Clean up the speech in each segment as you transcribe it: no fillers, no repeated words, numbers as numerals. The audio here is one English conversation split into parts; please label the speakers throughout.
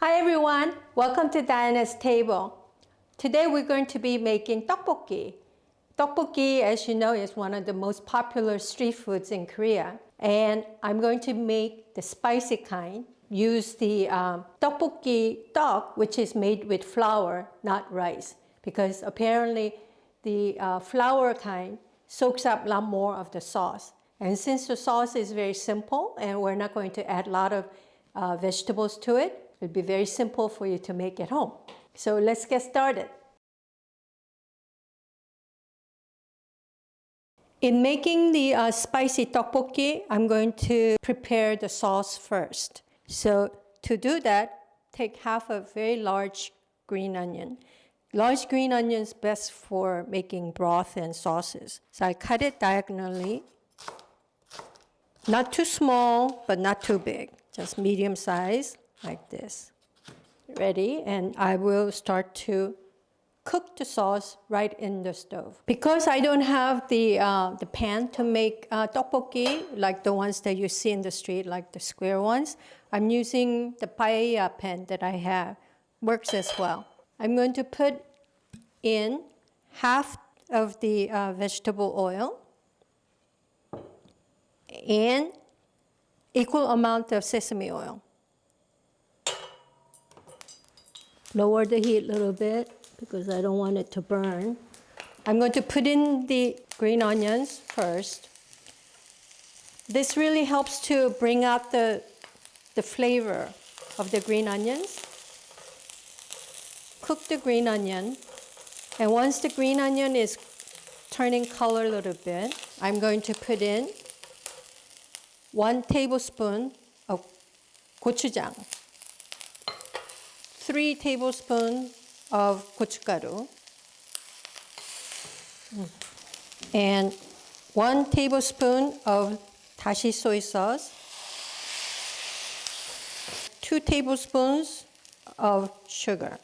Speaker 1: Hi everyone, welcome to Diana's Table. Today we're going to be making tteokbokki. Tteokbokki, as you know, is one of the most popular street foods in Korea. And I'm going to make the spicy kind. Use the tteokbokki tteok, which is made with flour, not rice. Because apparently the flour kind soaks up a lot more of the sauce. And since the sauce is very simple and we're not going to add a lot of vegetables to it, it'll be very simple for you to make at home. So let's get started. In making the spicy tteokbokki, I'm going to prepare the sauce first. So to do that, take half a very large green onion. Large green onion is best for making broth and sauces. So I cut it diagonally. Not too small, but not too big. Just medium size, like this. Ready, and I will start to cook the sauce right in the stove. Because I don't have the pan to make tteokbokki, like the ones that you see in the street, like the square ones, I'm using the paella pan that I have. Works as well. I'm going to put in half of the vegetable oil and equal amount of sesame oil. Lower the heat a little bit because I don't want it to burn. I'm going to put in the green onions first. This really helps to bring out the flavor of the green onions. Cook the green onion. And once the green onion is turning color a little bit, I'm going to put in 1 tablespoon of gochujang, 3 tablespoons of gochugaru, and 1 tablespoon of dashi soy sauce, 2 tablespoons of sugar.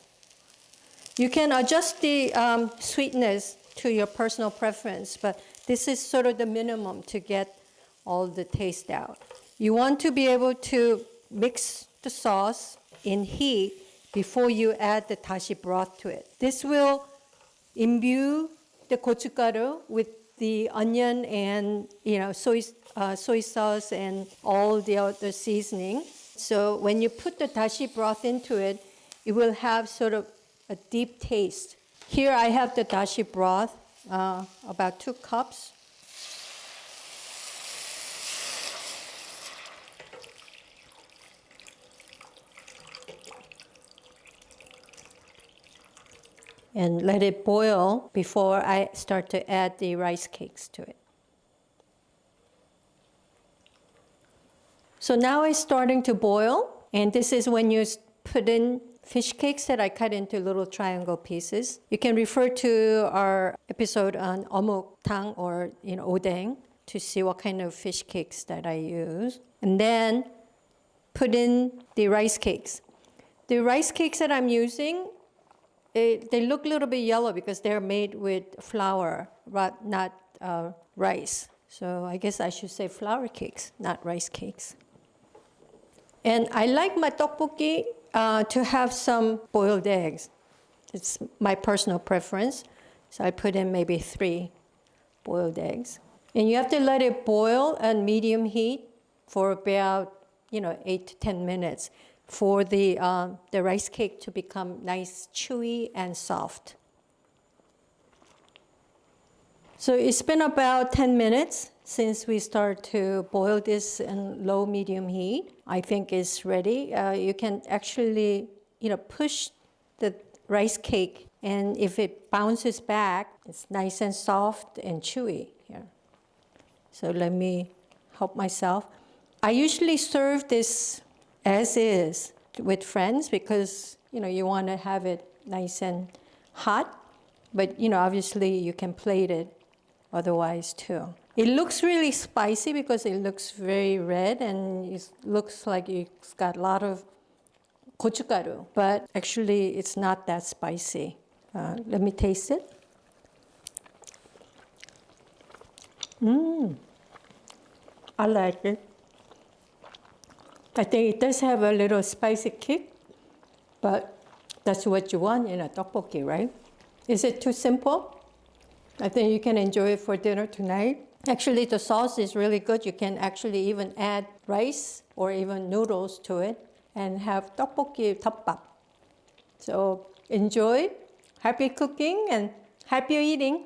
Speaker 1: You can adjust the sweetness to your personal preference, but this is sort of the minimum to get all the taste out. You want to be able to mix the sauce in heat before you add the dashi broth to it. This will imbue the gochugaru with the onion and soy sauce and all the other seasoning. So when you put the dashi broth into it, it will have sort of a deep taste. Here I have the dashi broth, about 2 cups. And let it boil before I start to add the rice cakes to it. So now it's starting to boil, and this is when you put in fish cakes that I cut into little triangle pieces. You can refer to our episode on 어묵탕 or odeng to see what kind of fish cakes that I use. And then put in the rice cakes. The rice cakes that I'm using, they look a little bit yellow because they're made with flour, but not rice. So I guess I should say flour cakes, not rice cakes. And I like my tteokbokki to have some boiled eggs. It's my personal preference. So I put in maybe 3 boiled eggs. And you have to let it boil at medium heat for about 8 to 10 minutes. For the rice cake to become nice, chewy, and soft. So it's been about 10 minutes since we start to boil this in low, medium heat. I think it's ready. You can actually, push the rice cake, and if it bounces back, it's nice and soft and chewy here. So let me help myself. I usually serve this as is with friends because you want to have it nice and hot, but obviously you can plate it otherwise too. It looks really spicy because it looks very red and it looks like it's got a lot of gochugaru, but actually it's not that spicy. Let me taste it. I like it. I think it does have a little spicy kick, But that's what you want in a tteokbokki, right? Is it too simple? I think you can enjoy it for dinner tonight. Actually, the sauce is really good. You can actually even add rice or even noodles to it and have tteokbokki tteokbap. So enjoy, happy cooking, and happy eating.